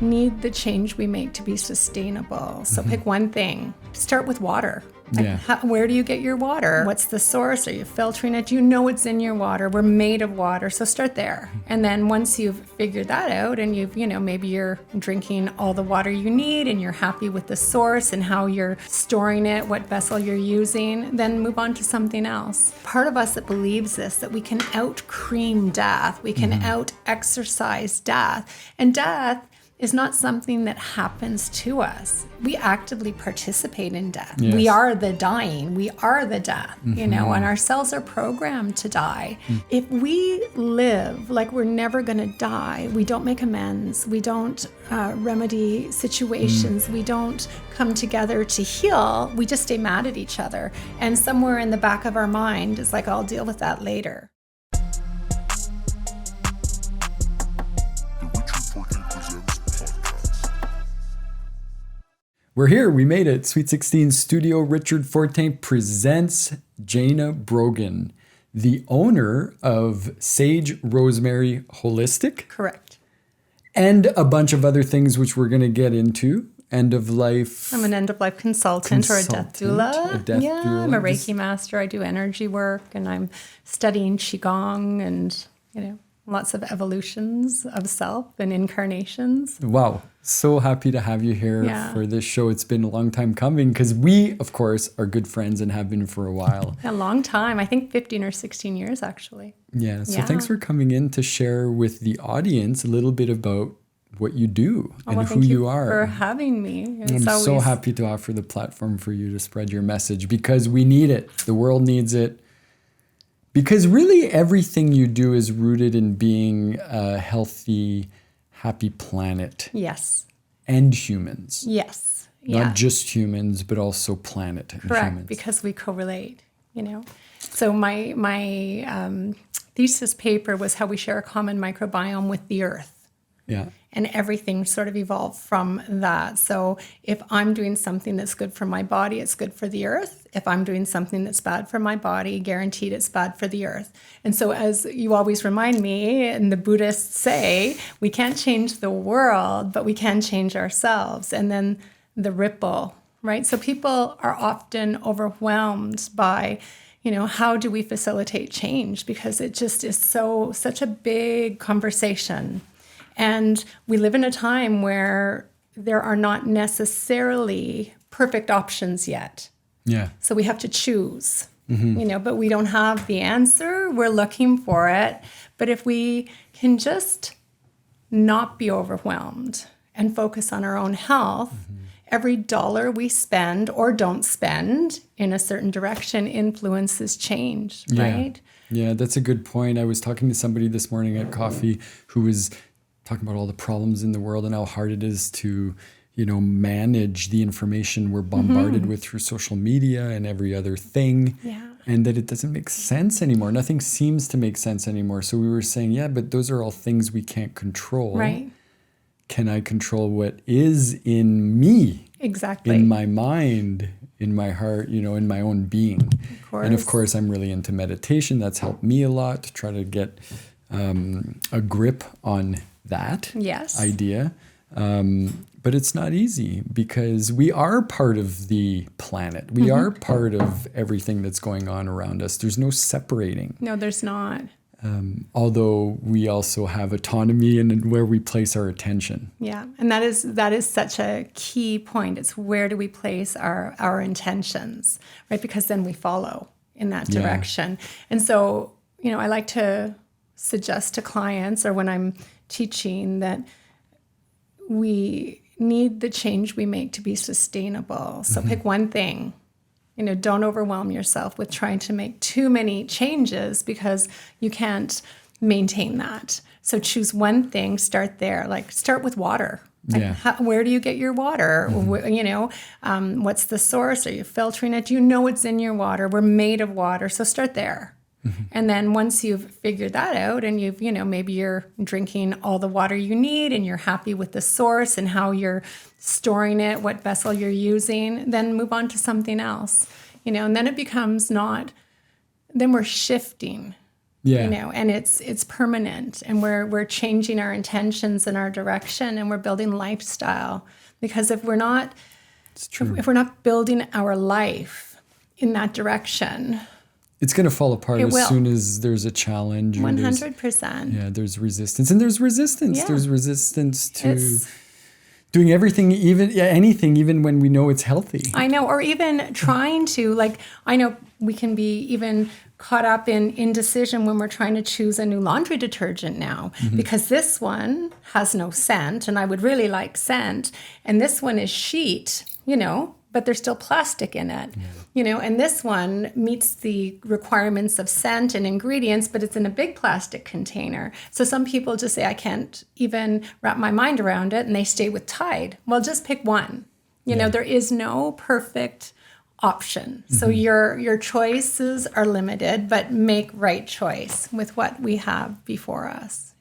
need the change we make to be sustainable. So pick one thing. Start with water. Where do you get your water? What's the source? Are you filtering it? Do you know what's in your water? We're made of water, so start there. And then once you've figured that out and you've, maybe you're drinking all the water you need and you're happy with the source and how you're storing it, what vessel you're using, then move on to something else. Part of us that believes this, that we can out-cream death, we can out-exercise death. And death is not something that happens to us. We actively participate in death. Yes. We are the dying. We are the death, and our cells are programmed to die. If we live like we're never going to die, we don't make amends, we don't remedy situations, we don't come together to heal, we just stay mad at each other. And somewhere in the back of our mind is like, I'll deal with that later. Fortin Presents podcast. We're here. We made it. Sweet 16 Studio. Richard Fortin presents Jana Brogan, the owner of Sage Rosemary Holistic. Correct. And a bunch of other things which we're going to get into. End of life. I'm an end-of-life consultant or a death doula. Doula. I'm a Reiki master. I do energy work, and I'm studying Qigong and, lots of evolutions of self and incarnations. Wow. So happy to have you here for this show. It's been a long time coming because we, of course, are good friends and have been for a while. A long time. I think 15 or 16 years, actually. Yeah. So thanks for coming in to share with the audience a little bit about what you do and who you are. For having me. I'm so happy to offer the platform for you to spread your message because we need it. The world needs it. Because really everything you do is rooted in being a healthy, happy planet. Yes. And humans. Yes. Yeah. Not just humans, but also planet and Correct, humans. because we correlate, So my thesis paper was how we share a common microbiome with the earth. Yeah. And everything sort of evolved from that. So if I'm doing something that's good for my body, it's good for the earth. If I'm doing something that's bad for my body, guaranteed it's bad for the earth. And so as you always remind me, and the Buddhists say, we can't change the world, but we can change ourselves. And then the ripple, right? So people are often overwhelmed by, how do we facilitate change? Because it just is such a big conversation. And we live in a time where there are not necessarily perfect options yet. Yeah. So we have to choose, but we don't have the answer. We're looking for it. But if we can just not be overwhelmed and focus on our own health, every dollar we spend or don't spend in a certain direction influences change, right? Yeah, that's a good point. I was talking to somebody this morning at coffee who was talking about all the problems in the world and how hard it is to, manage the information we're bombarded with through social media and every other thing. Yeah. And that it doesn't make sense anymore. Nothing seems to make sense anymore. So we were saying, but those are all things we can't control. Right. Can I control what is in me? Exactly. In my mind, in my heart, in my own being. Of course. And of course, I'm really into meditation. That's helped me a lot to try to get a grip on that idea. But it's not easy because we are part of the planet. We are part of everything that's going on around us. There's no separating. No, there's not. Although we also have autonomy in where we place our attention. Yeah, and that is such a key point. It's where do we place our intentions, right? Because then we follow in that direction. And so, I like to suggest to clients or when I'm teaching that we need the change we make to be sustainable. So pick one thing. Don't overwhelm yourself with trying to make too many changes because you can't maintain that. So choose one thing, start there. Like start with water. Where do you get your water? What's the source? Are you filtering it? Do you know what's in your water? We're made of water. So start there. And then once you've figured that out and you've, maybe you're drinking all the water you need and you're happy with the source and how you're storing it, what vessel you're using, then move on to something else, and then it becomes then we're shifting Yeah. And it's permanent, and we're changing our intentions and our direction, and we're building lifestyle. Because if we're not building our life in that direction, it's going to fall apart as soon as there's a challenge. 100%. Yeah, there's resistance. And there's resistance. Yeah. There's resistance to doing everything, anything, even when we know it's healthy. I know, or even trying to, I know we can be even caught up in indecision when we're trying to choose a new laundry detergent now, because this one has no scent, and I would really like scent, and this one is sheet, but there's still plastic in it, and this one meets the requirements of scent and ingredients, but it's in a big plastic container. So some people just say, I can't even wrap my mind around it, and they stay with Tide. Well, just pick one. There is no perfect option. So your choices are limited, but make right choice with what we have before us,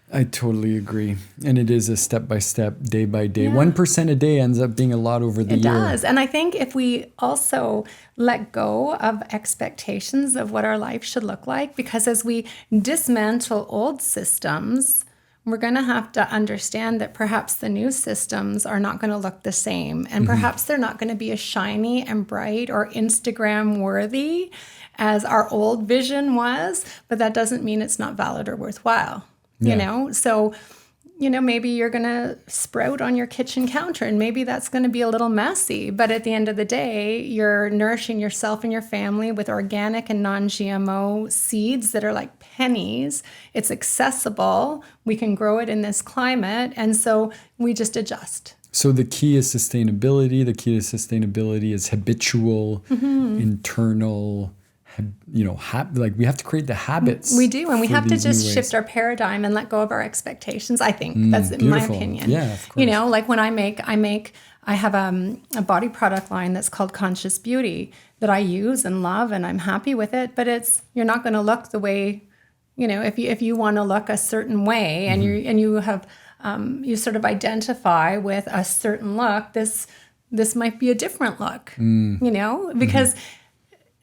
I totally agree. And it is a step-by-step, day-by-day. 1% a day ends up being a lot over the year. It does. And I think if we also let go of expectations of what our life should look like, because as we dismantle old systems, we're going to have to understand that perhaps the new systems are not going to look the same. And perhaps they're not going to be as shiny and bright or Instagram worthy as our old vision was, but that doesn't mean it's not valid or worthwhile. So, maybe you're going to sprout on your kitchen counter, and maybe that's going to be a little messy. But at the end of the day, you're nourishing yourself and your family with organic and non-GMO seeds that are like pennies. It's accessible. We can grow it in this climate. And so we just adjust. So the key is sustainability. The key to sustainability is habitual, internal. We have to create the habits. We do, and we have to just shift our paradigm and let go of our expectations. I think that's my opinion. Yeah, of course. When I have a body product line that's called Conscious Beauty that I use and love, and I'm happy with it. But you're not going to look the way, if you want to look a certain way, and you have you sort of identify with a certain look. This might be a different look, because.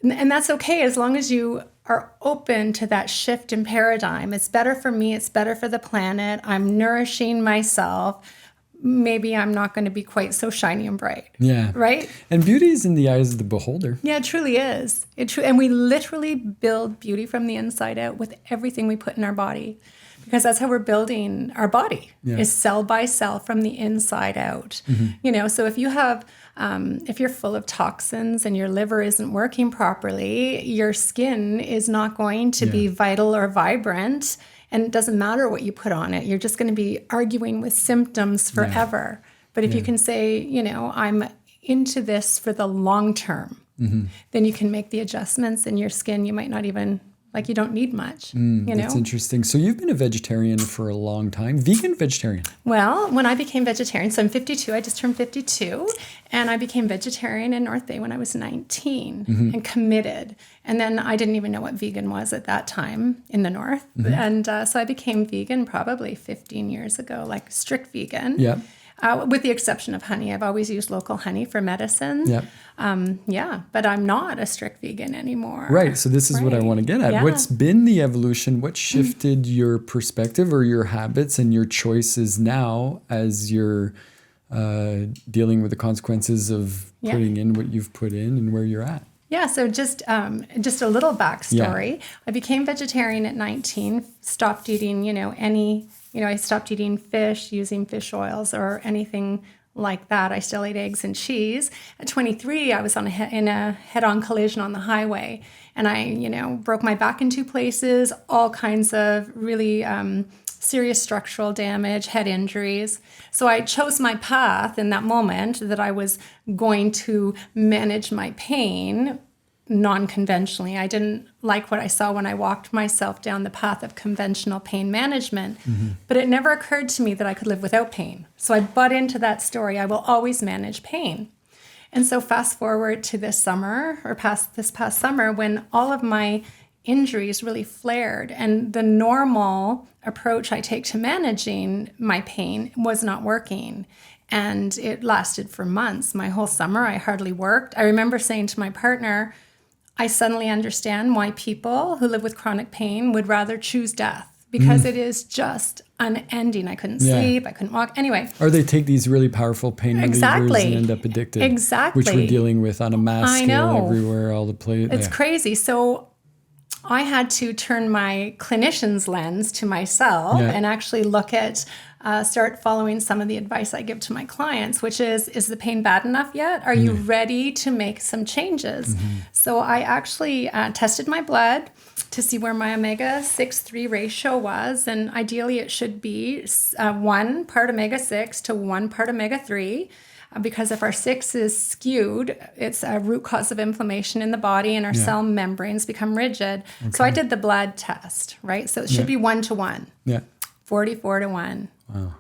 And that's okay as long as you are open to that shift in paradigm. It's better for me. It's better for the planet. I'm nourishing myself. Maybe I'm not going to be quite so shiny and bright. Yeah. Right? And beauty is in the eyes of the beholder. Yeah, it truly is. And we literally build beauty from the inside out with everything we put in our body. Because that's how we're building our body, is cell by cell from the inside out. So if you have, if you're full of toxins and your liver isn't working properly, your skin is not going to be vital or vibrant, and it doesn't matter what you put on it. You're just going to be arguing with symptoms forever. But if you can say, I'm into this for the long term, then you can make the adjustments in your skin. You might not even... you don't need much, That's interesting. So you've been a vegetarian for a long time. Vegan, vegetarian? Well, when I became vegetarian, so I'm 52, I just turned 52, and I became vegetarian in North Bay when I was 19 and committed. And then I didn't even know what vegan was at that time in the North. And so I became vegan probably 15 years ago, like strict vegan. Yeah. With the exception of honey. I've always used local honey for medicine. Yeah. But I'm not a strict vegan anymore. Right. So this is what I want to get at. Yeah. What's been the evolution? What shifted your perspective or your habits and your choices now as you're dealing with the consequences of putting in what you've put in and where you're at? Yeah, so just a little backstory. Yeah. I became vegetarian at 19, stopped eating, I stopped eating fish, using fish oils or anything like that. I still ate eggs and cheese. At 23, I was in a head-on collision on the highway, and I, broke my back in 2 places, all kinds of really serious structural damage, head injuries. So I chose my path in that moment that I was going to manage my pain non-conventionally. I didn't like what I saw when I walked myself down the path of conventional pain management, but it never occurred to me that I could live without pain. So I bought into that story. I will always manage pain. And so fast forward to this past summer when all of my injuries really flared, and the normal approach I take to managing my pain was not working. And it lasted for months. My whole summer, I hardly worked. I remember saying to my partner, I suddenly understand why people who live with chronic pain would rather choose death, because it is just unending. I couldn't sleep, I couldn't walk. Anyway. Or they take these really powerful pain relievers and end up addicted. Exactly. Which we're dealing with on a mass scale everywhere, all the place. It's crazy. So I had to turn my clinician's lens to myself and actually look at, start following some of the advice I give to my clients, which is the pain bad enough yet? Are you ready to make some changes? So I actually tested my blood to see where my omega-6-3 ratio was. And ideally it should be 1 part omega-6 to 1 part omega-3. Because if our 6 is skewed, it's a root cause of inflammation in the body, and our cell membranes become rigid. Okay. So I did the blood test, right? So it should be 1 to 1. Yeah. 44 to 1. Wow.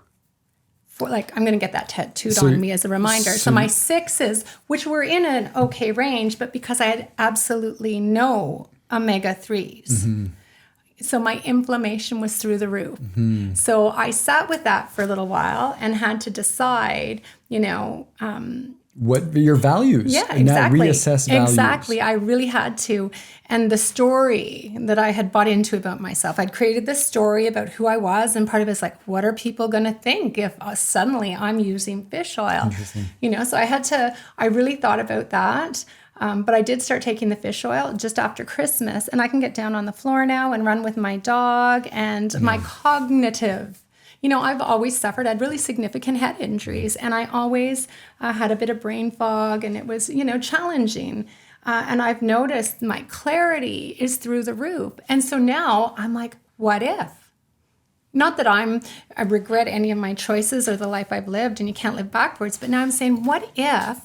I'm going to get that tattooed on me as a reminder. So my 6s, which were in an okay range, but because I had absolutely no omega-3s. So my inflammation was through the roof. So I sat with that for a little while and had to decide, what your values. Yeah, and exactly. Now reassess values. Exactly. I really had to. And the story that I had bought into about myself, I'd created this story about who I was. And part of it is like, what are people going to think if suddenly I'm using fish oil? So I really thought about that. But I did start taking the fish oil just after Christmas, and I can get down on the floor now and run with my dog. And my cognitive, I've always suffered. I had really significant head injuries, and I always had a bit of brain fog, and it was, challenging. And I've noticed my clarity is through the roof. And so now I'm like, what if? Not that I regret any of my choices or the life I've lived, and you can't live backwards, but now I'm saying, what if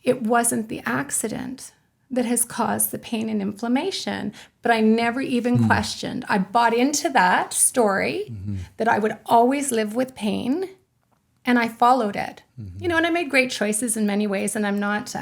it wasn't the accident that has caused the pain and inflammation, but I never even questioned. I bought into that story that I would always live with pain, and I followed it. And I made great choices in many ways, and I'm not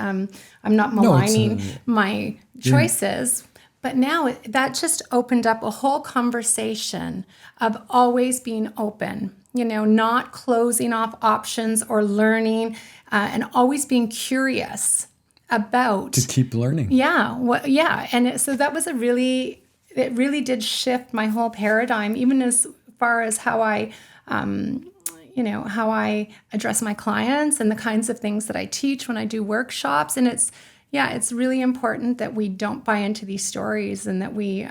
maligning my choices. But now that just opened up a whole conversation of always being open, not closing off options or learning, and always being curious about. To keep learning. Yeah. And so that was it really did shift my whole paradigm, even as far as how I, how I address my clients and the kinds of things that I teach when I do workshops. And it's really important that we don't buy into these stories, and that we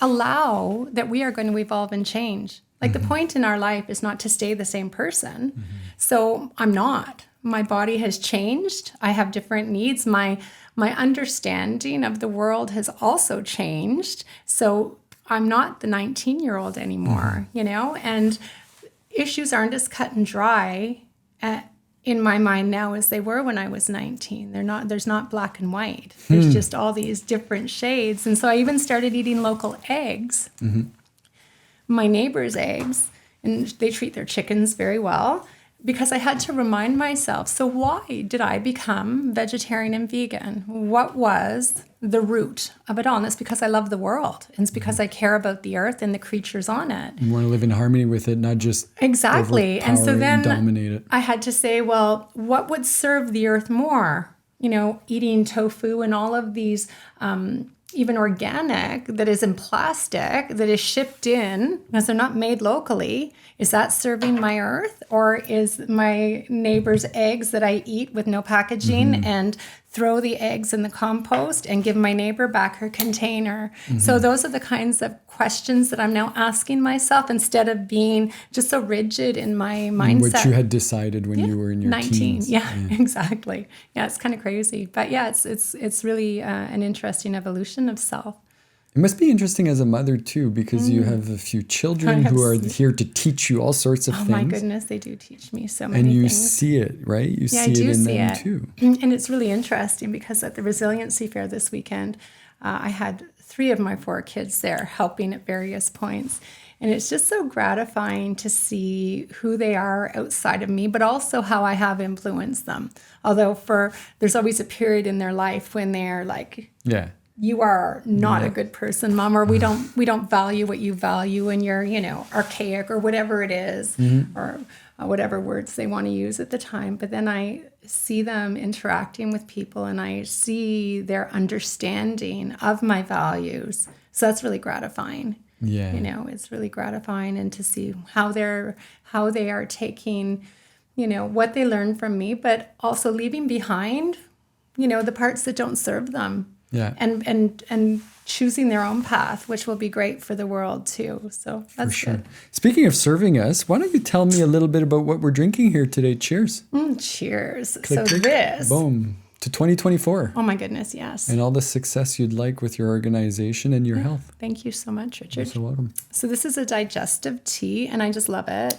allow that we are going to evolve and change. Like the point in our life is not to stay the same person. So I'm not. My body has changed. I have different needs. My understanding of the world has also changed. So I'm not the 19-year-old anymore, and issues aren't as cut and dry in my mind now as they were when I was 19. There's not black and white. There's just all these different shades. And so I even started eating local eggs, my neighbor's eggs, and they treat their chickens very well, because I had to remind myself, so why did I become vegetarian and vegan? What was the root of it all? And it's because I love the world. And it's because I care about the earth and the creatures on it. You want to live in harmony with it, not just exactly. And so then dominate it. I had to say, well, what would serve the earth more? Eating tofu and all of these, even organic, that is in plastic, that is shipped in, because they're not made locally. Is that serving my earth? Or is my neighbor's eggs that I eat with no packaging and throw the eggs in the compost and give my neighbor back her container? So those are the kinds of questions that I'm now asking myself, instead of being just so rigid in my mindset. What you had decided when you were in your 19. teens. Yeah, exactly. Yeah, it's kind of crazy. But yeah, it's really an interesting evolution of self. It must be interesting as a mother too, because you have a few children who are here to teach you all sorts of things. Oh my goodness, they do teach me so many things. And you things. see it, right? You see it in them too. And it's really interesting, because at the Resiliency Fair this weekend, I had 3 of my 4 kids there helping at various points. And it's just so gratifying to see who they are outside of me, but also how I have influenced them. Although there's always a period in their life when they're like you are not a good person, Mom, or we don't value what you value, and you're, archaic or whatever it is, or whatever words they want to use at the time. But then I see them interacting with people, and I see their understanding of my values. So that's really gratifying. Yeah. It's really gratifying, and to see how they are taking, what they learn from me, but also leaving behind, the parts that don't serve them. Yeah. And choosing their own path, which will be great for the world too. So that's for sure. good. Speaking of serving us, why don't you tell me a little bit about what we're drinking here today? Cheers. Cheers. Click, click. This. Boom. To 2024. Oh my goodness, yes. And all the success you'd like with your organization and your health. Thank you so much, Richard. You're so welcome. So this is a digestive tea, and I just love it.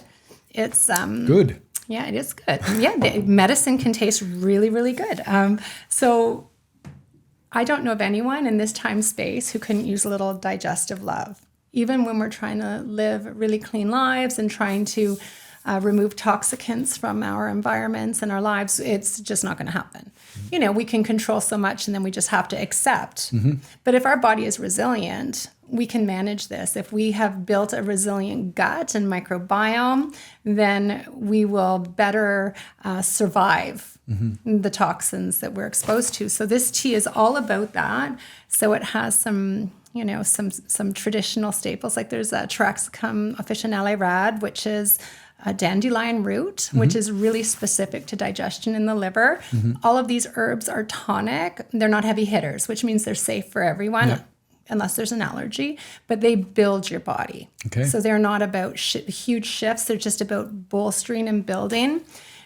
It's good. Yeah, it is good. Yeah, the medicine can taste really, really good. So I don't know of anyone in this time space who couldn't use a little digestive love. Even when we're trying to live really clean lives and trying to remove toxicants from our environments and our lives, it's just not going to happen. We can control so much, and then we just have to accept. But if our body is resilient, we can manage this. If we have built a resilient gut and microbiome, then we will better survive the toxins that we're exposed to. So this tea is all about that. So it has some traditional staples. Like there's a Taraxacum officinale rad, which is a dandelion root, which is really specific to digestion in the liver. All of these herbs are tonic. They're not heavy hitters, which means they're safe for everyone. Unless there's an allergy, but they build your body. Okay. So they're not about huge shifts. They're just about bolstering and building.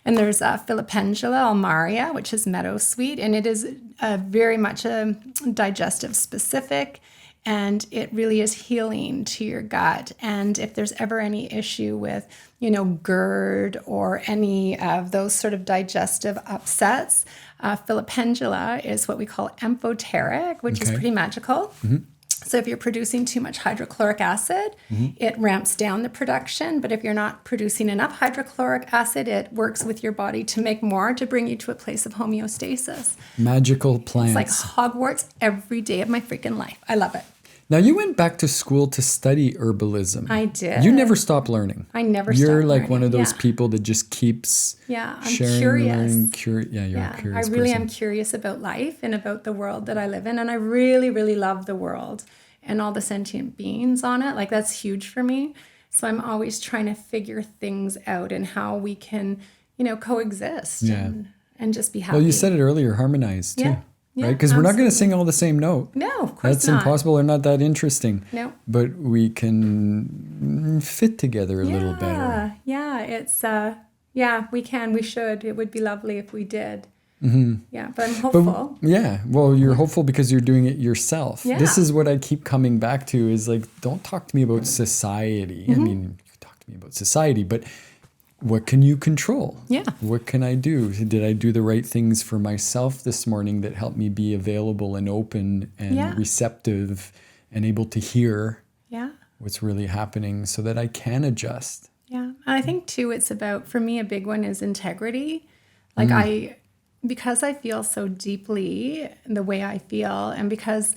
And there's Filipendula almaria, which is meadowsweet, and it is very much a digestive specific, and it really is healing to your gut. And if there's ever any issue with, GERD or any of those sort of digestive upsets, Filipendula is what we call amphoteric, which is pretty magical. So if you're producing too much hydrochloric acid, it ramps down the production. But if you're not producing enough hydrochloric acid, it works with your body to make more, to bring you to a place of homeostasis. Magical plants. It's like Hogwarts every day of my freaking life. I love it. Now, you went back to school to study herbalism. I did. You never stop learning. I never stopped You're like learning. one of those people that just keeps I'm sharing, curious. learning. You're a curious I really person. am curious about life and about the world that I live in. And I really, really love the world and all the sentient beings on it. Like, that's huge for me. So I'm always trying to figure things out and how we can, coexist and just be happy. Well, you said it earlier, harmonize too. Yeah, right? Because we're not going to sing all the same note. No, of course That's not. impossible or not that interesting. No. But we can fit together a little better. Yeah, it's, we can, we should. It would be lovely if we did. Yeah, but I'm hopeful. Well, you're hopeful because you're doing it yourself. Yeah. This is what I keep coming back to is like, don't talk to me about society. I mean, you can talk to me about society, but what can you control? Yeah. What can I do? Did I do the right things for myself this morning that helped me be available and open and receptive and able to hear what's really happening so that I can adjust? Yeah. And I think too, it's about, for me, a big one is integrity. Like because I feel so deeply the way I feel, and because,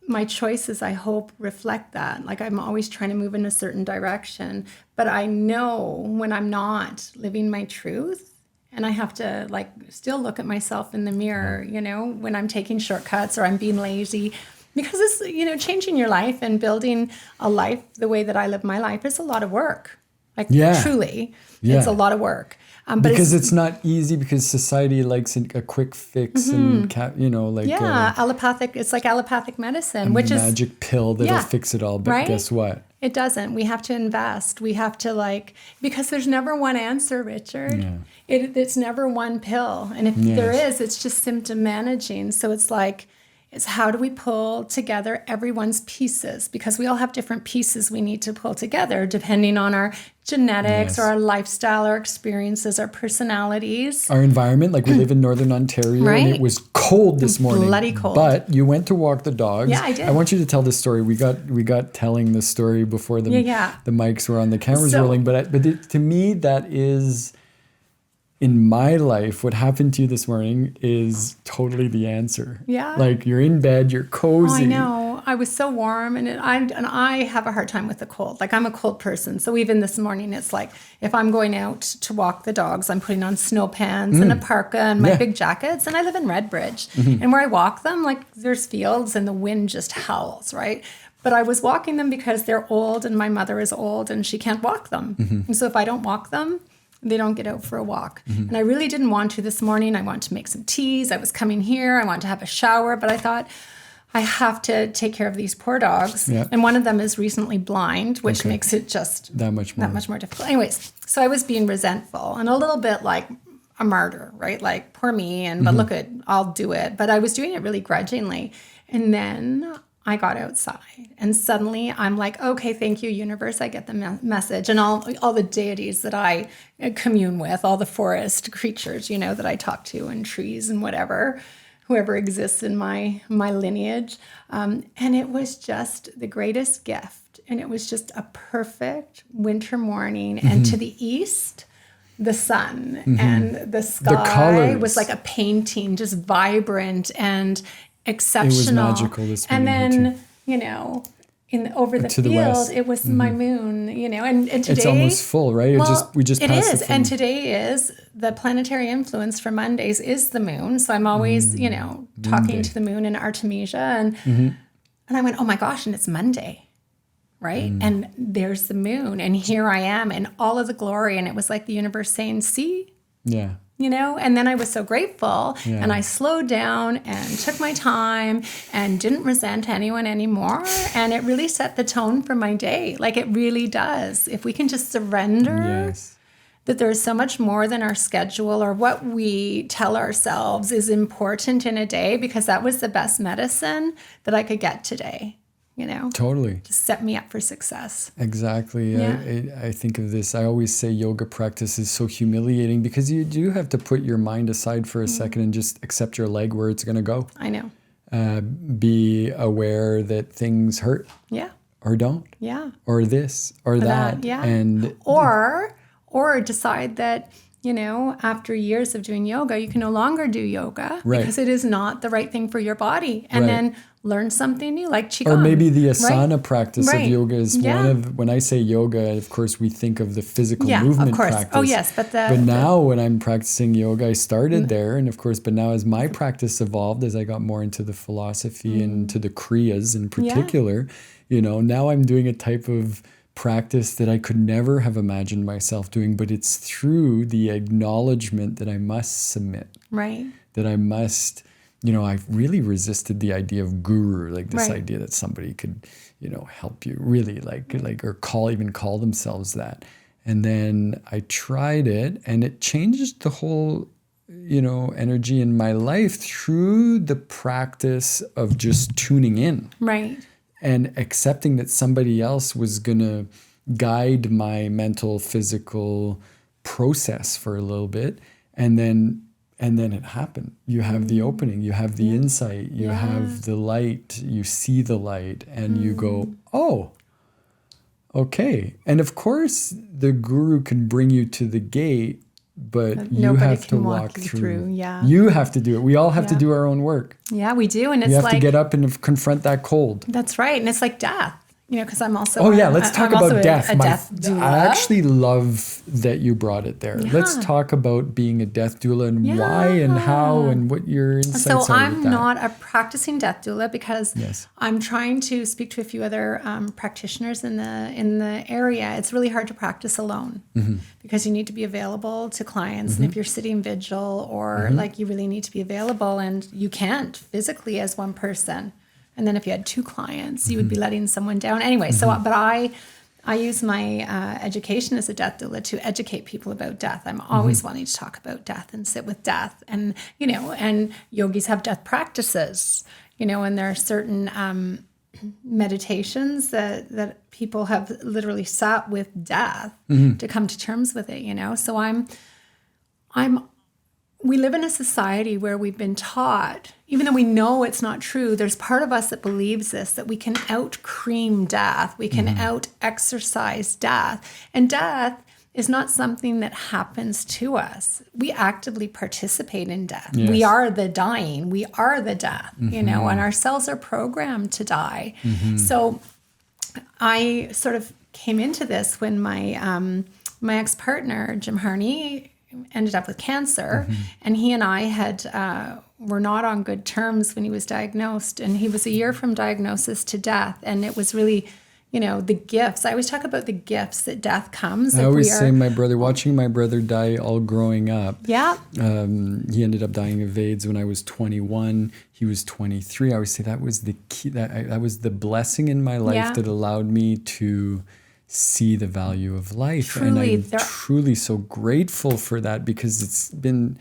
my choices, I hope, reflect that. Like, I'm always trying to move in a certain direction, but I know when I'm not living my truth, and I have to still look at myself in the mirror, when I'm taking shortcuts or I'm being lazy, because it's, changing your life and building a life the way that I live my life is a lot of work. Truly, it's a lot of work. But because it's not easy, because society likes a quick fix and allopathic. It's like allopathic medicine, which is magic pill that'll fix it all. But guess what? It doesn't. We have to invest. We have to because there's never one answer, Richard. Yeah. It's never one pill, and if there is, it's just symptom managing. So it's it's how do we pull together everyone's pieces, because we all have different pieces we need to pull together depending on our genetics or our lifestyle, our experiences, our personalities. Our environment, we live in Northern Ontario and it was cold this morning. Bloody cold. But you went to walk the dogs. Yeah, I did. I want you to tell this story. We got telling the story before the mics were on, the cameras rolling. But to me, that is in my life, what happened to you this morning is totally the answer. Yeah. Like you're in bed, you're cozy. Oh, I know. I was so warm, and I have a hard time with the cold. Like I'm a cold person. So even this morning, it's like if I'm going out to walk the dogs, I'm putting on snow pants and a parka and my big jackets. And I live in Redbridge. And where I walk them, like there's fields and the wind just howls, right? But I was walking them because they're old and my mother is old and she can't walk them. And so if I don't walk them, they don't get out for a walk. And I really didn't want to this morning. I wanted to make some teas. I was coming here. I wanted to have a shower, but I thought I have to take care of these poor dogs. Yeah. And one of them is recently blind, which makes it just that much more difficult. Anyways, so I was being resentful and a little bit like a martyr, right? Like poor me, but look at, I'll do it. But I was doing it really grudgingly. And then I got outside and suddenly I'm like, okay, thank you, universe. I get the message, and all the deities that I commune with, all the forest creatures, that I talk to, and trees and whoever exists in my lineage. And it was just the greatest gift. And it was just a perfect winter morning. And to the east, the sun and the sky was like a painting, just vibrant and exceptional. It was magical this morning. And then, over the field, it was my moon, and today. It's almost full, right? We just it passed is. And today is the planetary influence for Mondays is the moon. So I'm always, talking to the moon in Artemisia. And I went, oh my gosh, and it's Monday, right? And there's the moon. And here I am in all of the glory. And it was like the universe saying, see? Yeah. And then I was so grateful and I slowed down and took my time and didn't resent anyone anymore. And it really set the tone for my day. Like it really does. If we can just surrender that there's so much more than our schedule or what we tell ourselves is important in a day, because that was the best medicine that I could get today. Totally. To set me up for success. Exactly. Yeah. I think of this. I always say yoga practice is so humiliating because you do have to put your mind aside for a second and just accept your leg where it's going to go. I know. Be aware that things hurt. Yeah. Or don't. Yeah. Or this or that. Yeah. And or decide that, after years of doing yoga, you can no longer do yoga because it is not the right thing for your body. And then learn something new, like Qigong. Or maybe the asana practice of yoga is one of, when I say yoga, of course, we think of the physical movement practice. Oh, yes. But now when I'm practicing yoga, I started there. And of course, but now as my practice evolved, as I got more into the philosophy and to the Kriyas in particular, now I'm doing a type of practice that I could never have imagined myself doing, but it's through the acknowledgement that I must submit. Right. That I must, I've really resisted the idea of guru, like this idea that somebody could, help you really or call themselves that. And then I tried it and it changed the whole, energy in my life through the practice of just tuning in. Right. And accepting that somebody else was going to guide my mental, physical process for a little bit. And then it happened. You have the opening, you have the insight, you have the light, you see the light, and you go, oh, okay. And of course, the guru can bring you to the gate, but you have to walk through. Yeah. You have to do it. We all have to do our own work. Yeah, we do. And it's you have to get up and confront that cold. That's right. And it's like death. Because I'm also let's talk about death. A death doula. I actually love that you brought it there. Yeah. Let's talk about being a death doula and why and how and what your insights are. So I'm not a practicing death doula because I'm trying to speak to a few other practitioners in the area. It's really hard to practice alone because you need to be available to clients, and if you're sitting vigil or you really need to be available, and you can't physically as one person. And then if you had two clients, you would be letting someone down. Anyway, but I use my education as a death doula to educate people about death. I'm always wanting to talk about death and sit with death. And, and yogis have death practices, and there are certain meditations that people have literally sat with death to come to terms with it, So we live in a society where we've been taught, even though we know it's not true, there's part of us that believes this, that we can out-cream death, we can out-exercise death. And death is not something that happens to us. We actively participate in death. Yes. We are the dying. We are the death, and our cells are programmed to die. So I sort of came into this when my ex-partner, Jim Harney, ended up with cancer, and he and I were not on good terms when he was diagnosed, and he was a year from diagnosis to death, and it was really, the gifts. I always talk about the gifts that death comes. I always say watching my brother die all growing up. Yeah. He ended up dying of AIDS when I was 21. He was 23. I always say that was the key. That was the blessing in my life that allowed me to see the value of life. Truly, and I'm truly so grateful for that, because it's been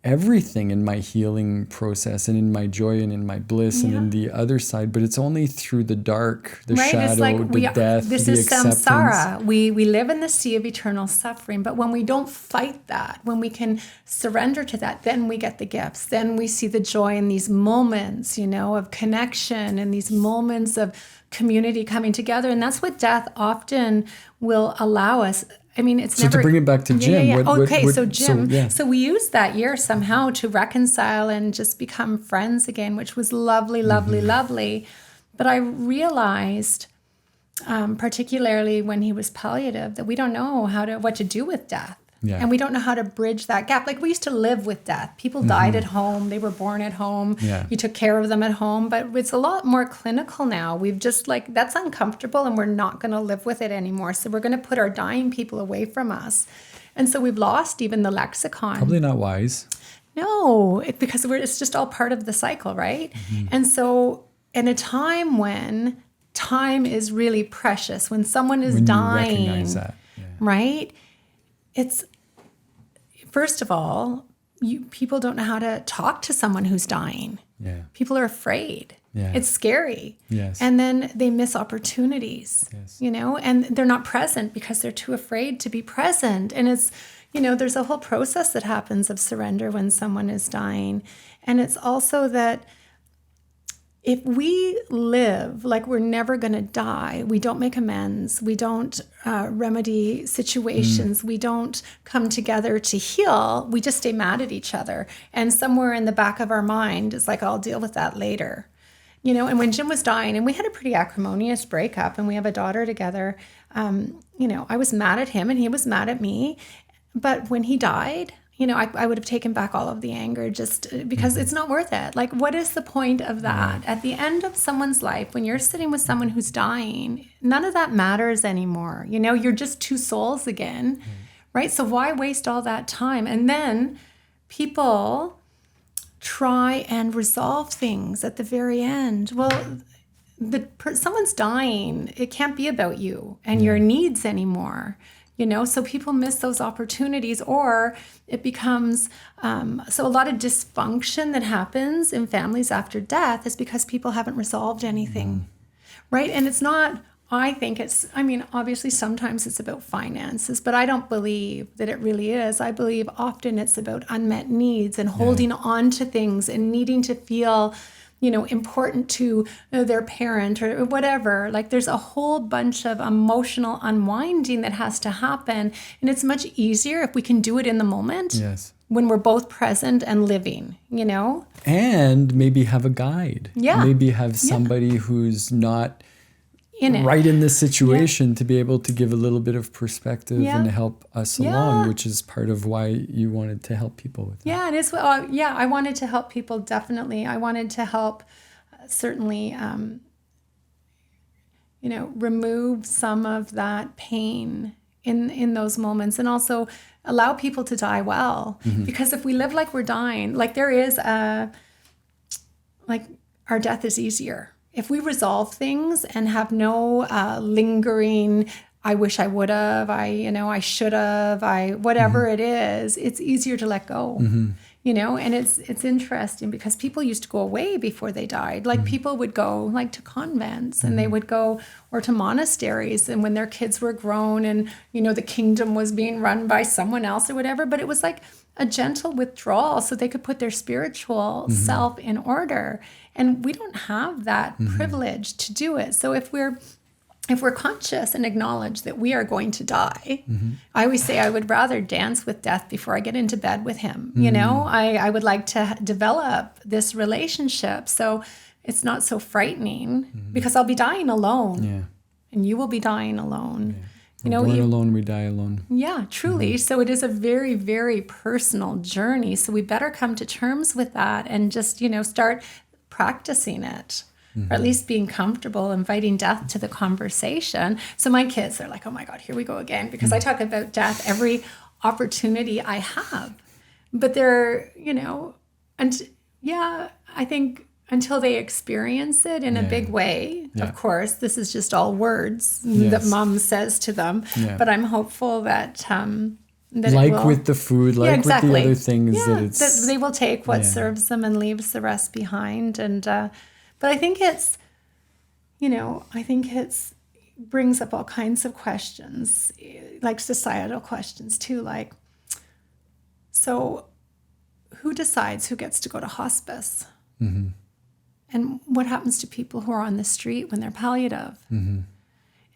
everything in my healing process and in my joy and in my bliss and in the other side. But it's only through the dark, the shadow, the death, this the is acceptance. samsara. We live in the sea of eternal suffering, but when we don't fight that, when we can surrender to that, then we get the gifts. Then we see the joy in these moments, of connection and these moments of community coming together. And that's what death often will allow us. I mean, it's so never... to bring it back to Jim. Yeah. So Jim, yeah. so we used that year somehow to reconcile and just become friends again, which was lovely, lovely, lovely. But I realized, particularly when he was palliative, that we don't know what to do with death. Yeah. And we don't know how to bridge that gap. Like, we used to live with death. People died at home. They were born at home. Yeah. You took care of them at home. But it's a lot more clinical now. We've just that's uncomfortable, and we're not going to live with it anymore. So we're going to put our dying people away from us. And so we've lost even the lexicon. Probably not wise. No, because it's just all part of the cycle, right? And so in a time when time is really precious, when someone is dying, you recognize that. Yeah. Right? It's, first of all, people don't know how to talk to someone who's dying. Yeah. People are afraid. Yeah. It's scary. Yes. And then they miss opportunities, Yes. and they're not present because they're too afraid to be present. And it's, there's a whole process that happens of surrender when someone is dying. And it's also that if we live like we're never going to die, we don't make amends, we don't remedy situations, we don't come together to heal, we just stay mad at each other. And somewhere in the back of our mind, it's like, I'll deal with that later. And when Jim was dying, and we had a pretty acrimonious breakup, and we have a daughter together, I was mad at him and he was mad at me. But when he died, I would have taken back all of the anger, just because it's not worth it. Like, what is the point of that? At the end of someone's life, when you're sitting with someone who's dying, none of that matters anymore. You're just two souls again, right? So why waste all that time? And then people try and resolve things at the very end. Well, someone's dying. It can't be about you and your needs anymore. So people miss those opportunities, or it becomes, so a lot of dysfunction that happens in families after death is because people haven't resolved anything, right? And it's not, obviously sometimes it's about finances, but I don't believe that it really is. I believe often it's about unmet needs and holding on to things and needing to feel important to their parent or whatever. Like, there's a whole bunch of emotional unwinding that has to happen. And it's much easier if we can do it in the moment. Yes. When we're both present and living, And maybe have a guide. Yeah. Maybe have somebody who's not in it. right in this situation to be able to give a little bit of perspective and help us along, which is part of why you wanted to help people with that. Yeah, it is. I wanted to help people, definitely. I wanted to help, certainly, remove some of that pain in those moments, and also allow people to die well. Because if we live like we're dying, like there is our death is easier. If we resolve things and have no lingering, I wish I would have, I should have, whatever it is, it's easier to let go. And it's interesting because people used to go away before they died. Like, people would go to convents, and they would go, or to monasteries, and when their kids were grown and the kingdom was being run by someone else or whatever, but it was like a gentle withdrawal so they could put their spiritual self in order. And we don't have that privilege to do it. So if we're if we're conscious and acknowledge that we are going to die, I always say I would rather dance with death before I get into bed with him. You know, I would like to develop this relationship so it's not so frightening because I'll be dying alone. Yeah. And you will be dying alone. Yeah. You know, born alone, we die alone. Yeah, truly. So it is a very, very personal journey. So we better come to terms with that and just, you know, start practicing it. Or at least being comfortable inviting death to the conversation. So my kids are like, oh my God, here we go again. Because I talk about death every opportunity I have. But they're, you know, and yeah, I think until they experience it in a big way, of course, this is just all words that mom says to them. Yeah. But I'm hopeful that like with the food, like with the other things, that they will take what serves them and leaves the rest behind. And but I think it's, you know, brings up all kinds of questions, like societal questions too, like, so who decides who gets to go to hospice? And what happens to people who are on the street when they're palliative?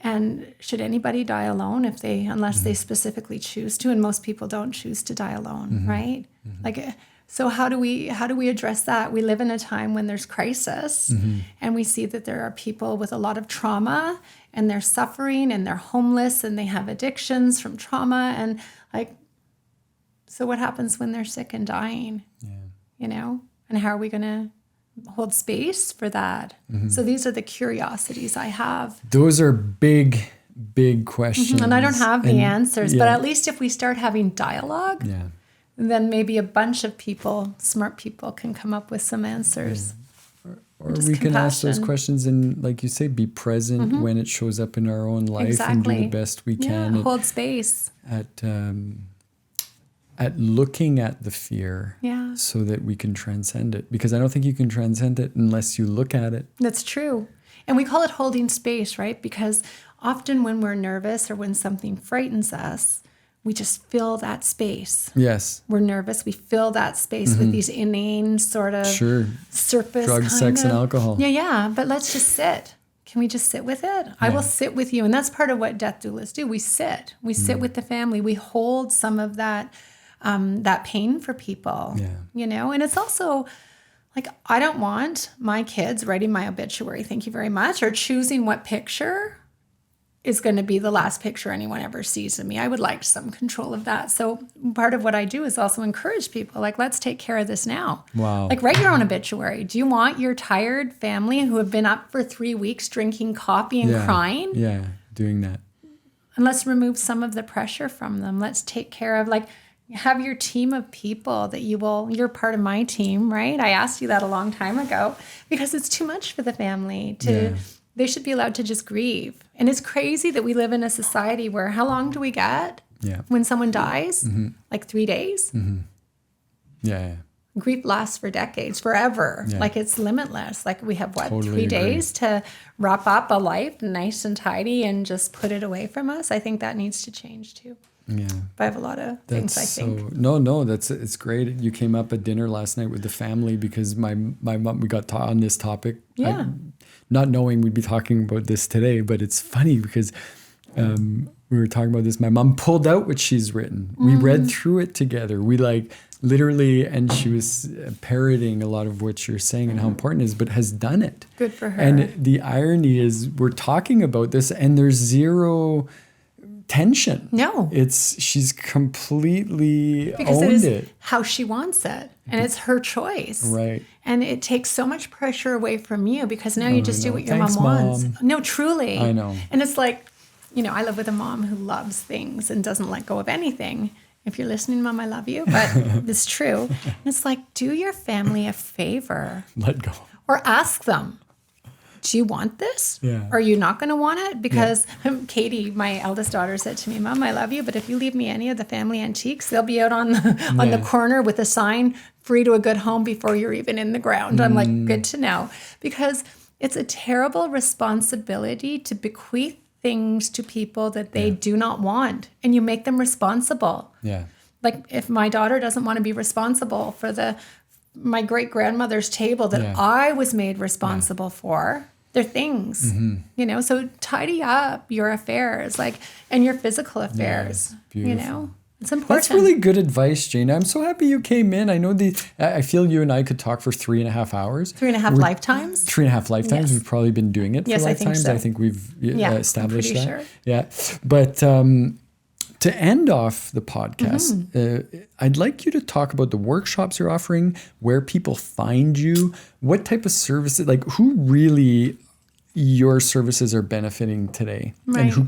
And should anybody die alone unless they specifically choose to? And most people don't choose to die alone, right? Like, so how do we address that? We live in a time when there's crisis, and we see that there are people with a lot of trauma, and they're suffering, and they're homeless, and they have addictions from trauma, and like, so what happens when they're sick and dying? You know, and how are we going to hold space for that? So these are the curiosities I have. Those are big questions, and I don't have the answers, but at least if we start having dialogue. Then maybe a bunch of people, smart people, can come up with some answers. Or we can ask those questions and, like you say, be present when it shows up in our own life and do the best we can. Hold space. At looking at the fear so that we can transcend it. Because I don't think you can transcend it unless you look at it. That's true. And we call it holding space, right? Because often when we're nervous or when something frightens us, we just fill that space. Yes. We're nervous. We fill that space with these inane sort of surface drugs, sex, and alcohol. Yeah. But let's just sit. Can we just sit with it? I will sit with you. And that's part of what death doulas do. We sit. We sit with the family. We hold some of that pain for people. You know? And it's also like, I don't want my kids writing my obituary, thank you very much, or choosing what picture is going to be the last picture anyone ever sees of me. I would like some control of that. So part of what I do is also encourage people, like, let's take care of this now. Wow. Like, write your own obituary. Do you want your tired family who have been up for 3 weeks drinking coffee and crying? Yeah, doing that. And let's remove some of the pressure from them. Let's take care of, like, have your team of people that you're part of my team, right? I asked you that a long time ago because it's too much for the family they should be allowed to just grieve. And it's crazy that we live in a society where how long do we get when someone dies? Like 3 days? Grief lasts for decades, forever. Like, it's limitless. Like, we have, totally 3 days to wrap up a life nice and tidy and just put it away from us? I think that needs to change too. Yeah. But I have a lot of things, I think. It's great. You came up at dinner last night with the family because my mom, we got on this topic. Not knowing we'd be talking about this today, but it's funny because we were talking about this. My mom pulled out what she's written. We read through it together. We literally, and she was parroting a lot of what you're saying and how important it is, but has done it. Good for her. And the irony is we're talking about this and there's zero tension. No. She's completely because owned it is it. How she wants it. And it's her choice. Right. And it takes so much pressure away from you because now you just do what your Thanks, mom wants. Mom. No, truly. I know. And it's like, you know, I live with a mom who loves things and doesn't let go of anything. If you're listening, Mom, I love you, but it's true. And it's like, do your family a favor. Let go. Or ask them, do you want this? Yeah. Or are you not going to want it? Because Katie, my eldest daughter, said to me, Mom, I love you, but if you leave me any of the family antiques, they'll be out on the corner with a sign, free to a good home before you're even in the ground. I'm like, good to know. Because it's a terrible responsibility to bequeath things to people that they do not want. And you make them responsible. Yeah. Like, if my daughter doesn't want to be responsible for my great-grandmother's table that I was made responsible for, They're things, so tidy up your affairs, and your physical affairs, it's important. That's really good advice, Jana. I'm so happy you came in. I know I feel you and I could talk for 3.5 hours. 3.5 lifetimes? 3.5 lifetimes. Yes. We've probably been doing it for lifetimes. I think we've established that. Sure. Yeah. But to end off the podcast, I'd like you to talk about the workshops you're offering, where people find you, what type of services, who really your services are benefiting today, and who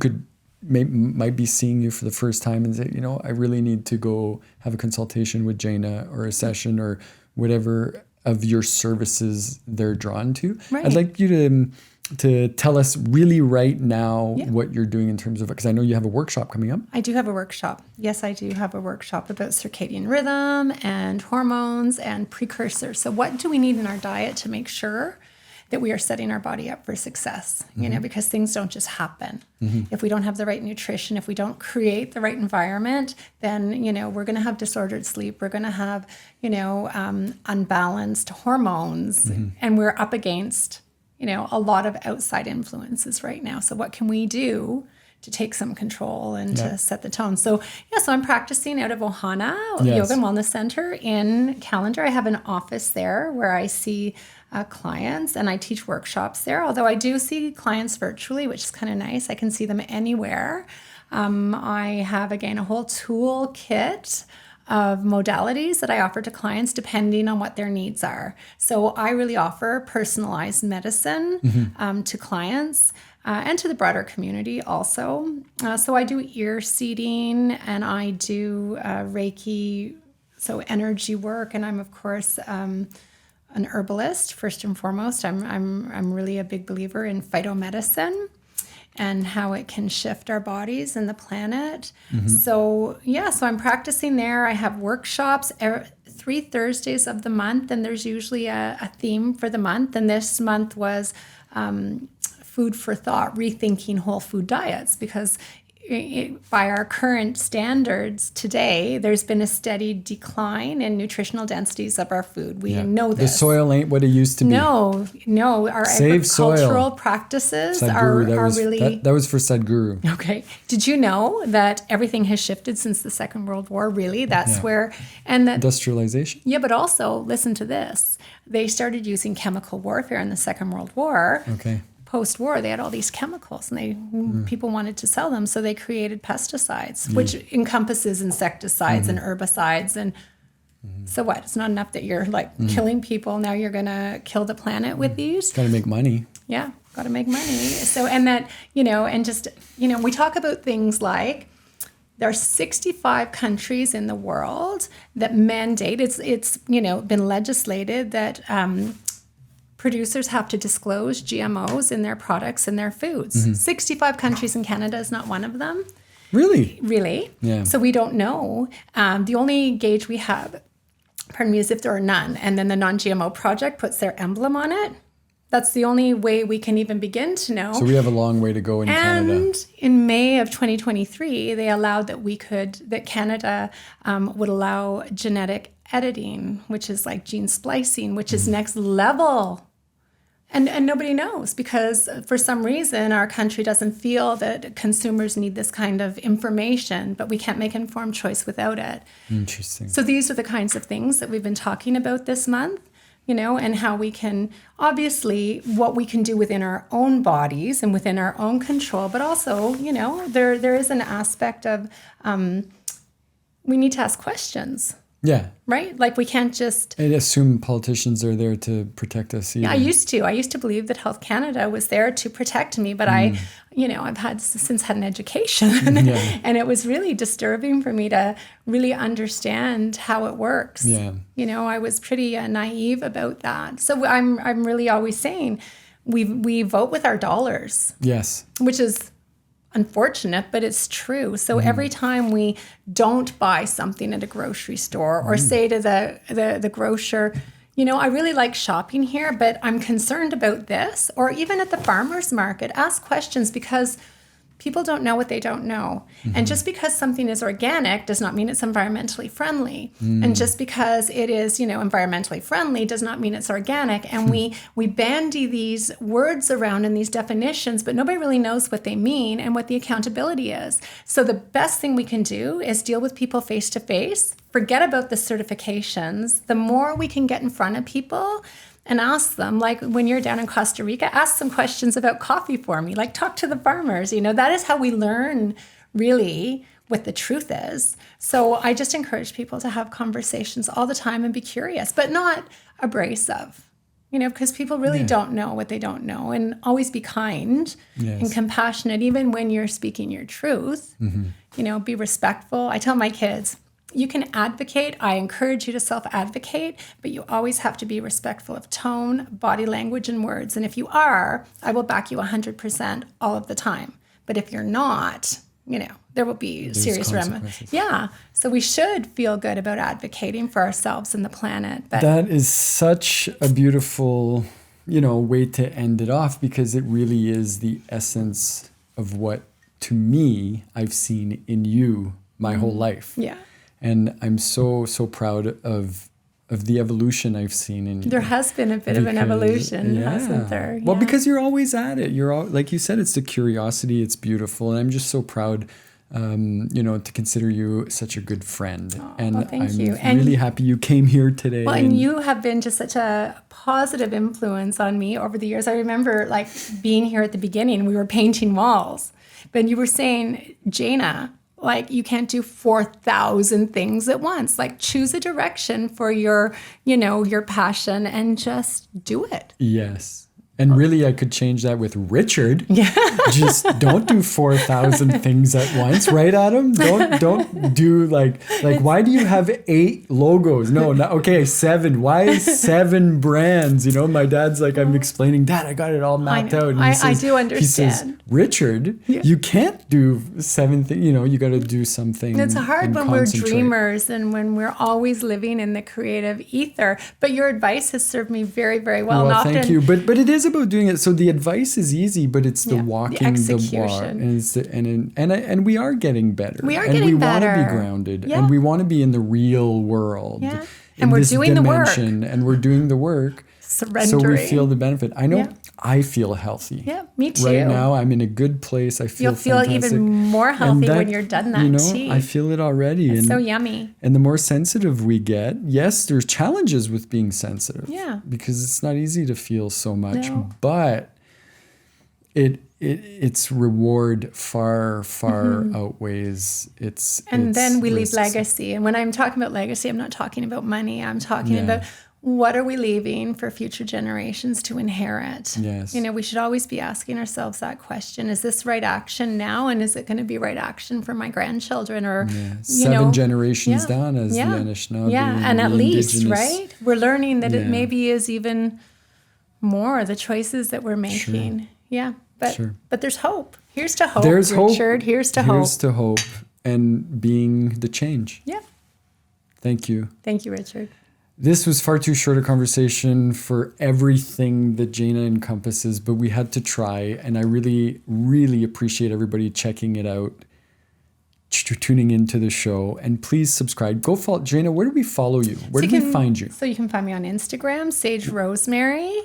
might be seeing you for the first time and say, I really need to go have a consultation with Jana or a session or whatever of your services they're drawn to. Right. I'd like you to tell us really right now what you're doing in terms of, because I know you have a workshop coming up. I do have a workshop. Yes, I do have a workshop about circadian rhythm and hormones and precursors. So what do we need in our diet to make sure that we are setting our body up for success, because things don't just happen. If we don't have the right nutrition, if we don't create the right environment, then, we're going to have disordered sleep. We're going to have, unbalanced hormones, and we're up against, a lot of outside influences right now. So what can we do to take some control and to set the tone? So I'm practicing out of Ohana Yoga and Wellness Center in Callender. I have an office there where I see clients, and I teach workshops there, although I do see clients virtually, which is kind of nice. I can see them anywhere. I have, again, a whole toolkit of modalities that I offer to clients depending on what their needs are. So I really offer personalized medicine to clients and to the broader community also. So I do ear seeding, and I do Reiki, so energy work, and I'm, of course, an herbalist first and foremost. I'm really a big believer in phytomedicine and how it can shift our bodies and the planet. So I'm practicing there. I have workshops 3 Thursdays of the month, and there's usually a theme for the month. And this month was food for thought, rethinking whole food diets, because by our current standards today, there's been a steady decline in nutritional densities of our food. We know this. The soil ain't what it used to be. No. Our Save agricultural soil. Practices Sadhguru, are really... That was for Sadhguru. Okay. Did you know that everything has shifted since the Second World War? Really? That's where... and that industrialization? Yeah, but also, listen to this. They started using chemical warfare in the Second World War. Okay. Post-war, they had all these chemicals, and people wanted to sell them, so they created pesticides, which encompasses insecticides and herbicides. And so what? It's not enough that you're killing people. Now you're going to kill the planet with these. Got to make money. Yeah, got to make money. So, and that, and just, we talk about things like there are 65 countries in the world that mandate, it's been legislated that producers have to disclose GMOs in their products and their foods. 65 countries, in Canada is not one of them. Really? Really. Yeah. So we don't know. The only gauge we have, is if there are none. And then the Non-GMO Project puts their emblem on it. That's the only way we can even begin to know. So we have a long way to go in Canada. And in May of 2023, they allowed that Canada would allow genetic editing, which is like gene splicing, which is next level. And nobody knows, because for some reason our country doesn't feel that consumers need this kind of information, but we can't make informed choice without it. Interesting. So these are the kinds of things that we've been talking about this month, and how we can, obviously, what we can do within our own bodies and within our own control, but also, there is an aspect of we need to ask questions. Yeah. Right? Like we can't just... I assume politicians are there to protect us. Either. Yeah, I used to believe that Health Canada was there to protect me, but I've since had an education and it was really disturbing for me to really understand how it works. Yeah. I was pretty naive about that. So I'm really always saying we vote with our dollars. Yes. Which is unfortunate, but it's true. So every time we don't buy something at a grocery store or say to the grocer, I really like shopping here, but I'm concerned about this, or even at the farmer's market, ask questions, because People don't know what they don't know. And just because something is organic does not mean it's environmentally friendly. And just because it is, environmentally friendly does not mean it's organic. And we bandy these words around in these definitions, but nobody really knows what they mean and what the accountability is. So the best thing we can do is deal with people face to face, forget about the certifications. The more we can get in front of people and ask them, like when you're down in Costa Rica, ask some questions about coffee for me, like talk to the farmers. That is how we learn really what the truth is. So I just encourage people to have conversations all the time and be curious, but not abrasive, because people really don't know what they don't know, and always be kind and compassionate, even when you're speaking your truth, be respectful. I tell my kids, you can advocate. I encourage you to self-advocate, but you always have to be respectful of tone, body language, and words. And if you are, I will back you 100% all of the time. But if you're not, there will be serious ramifications. Yeah. So we should feel good about advocating for ourselves and the planet. But that is such a beautiful, way to end it off, because it really is the essence of what, to me, I've seen in you my whole life. Yeah. And I'm so proud of the evolution I've seen in you. There has been a bit of an evolution, hasn't there? Well, because you're always at it. You're all, like you said, it's the curiosity. It's beautiful, and I'm just so proud, to consider you such a good friend. And thank I'm you. really happy you came here today. Well, and you have been just such a positive influence on me over the years. I remember being here at the beginning. We were painting walls, but you were saying, Jana, you can't do 4,000 things at once. Choose a direction for your passion and just do it. Yes. And really, I could change that with Richard. Yeah. Just don't do 4,000 things at once, right, Adam? Don't do why do you have 8 logos? No, okay, 7. Why 7 brands? My dad's I'm explaining, Dad, I got it all mapped out. And I do understand. He says, Richard, you can't do 7 things. You got to do something. It's hard when we're dreamers and when we're always living in the creative ether. But your advice has served me very, very well. Well, thank you. But it is about doing it. So the advice is easy, but it's the walking the walk, and we are getting better. We are getting better. And we want to be grounded, and we want to be in the real world. Yeah. And we're doing the work. And we're doing the work. Surrendering. So we feel the benefit. I know I feel healthy. Yeah, me too. Right now, I'm in a good place. I feel fantastic. You'll feel even more healthy when you're done that tea. I feel it already. It's so yummy. And the more sensitive we get, yes, there's challenges with being sensitive. Yeah. Because it's not easy to feel so much. No. But its reward far outweighs its. And then we risks. leave legacy. And when I'm talking about legacy, I'm not talking about money. I'm talking about what are we leaving for future generations to inherit? Yes. We should always be asking ourselves that question. Is this right action now? And is it going to be right action for my grandchildren? Or 7 generations down as the Anishinaabe. Yeah, and at least, indigenous. Right? We're learning that it maybe is even more the choices that we're making. Sure. Yeah. But there's hope. Here's to hope, There's Richard. Hope. Here's to hope. Here's to hope and being the change. Yeah. Thank you. Thank you, Richard. This was far too short a conversation for everything that Jana encompasses, but we had to try. And I really, really appreciate everybody checking it out, tuning into the show. And please subscribe. Go follow Jana. Where do we follow you? Where do we find you? So you can find me on Instagram, Sage Rosemary.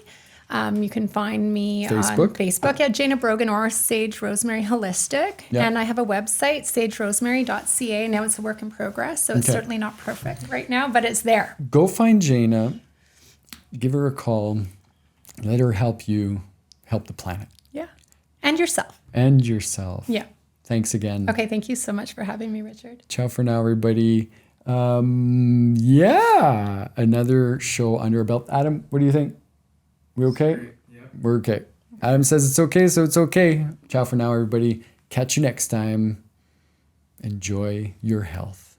You can find me on Facebook at Jana Brogan or Sage Rosemary Holistic. Yeah. And I have a website, sagerosemary.ca. Now it's a work in progress, so it's certainly not perfect right now, but it's there. Go find Jana, give her a call, let her help you help the planet. Yeah. And yourself. Yeah. Thanks again. Okay, thank you so much for having me, Richard. Ciao for now, everybody. Another show under our belt. Adam, what do you think? We okay? Yeah. We're okay. Adam says it's okay, so it's okay. Ciao for now, everybody. Catch you next time. Enjoy your health.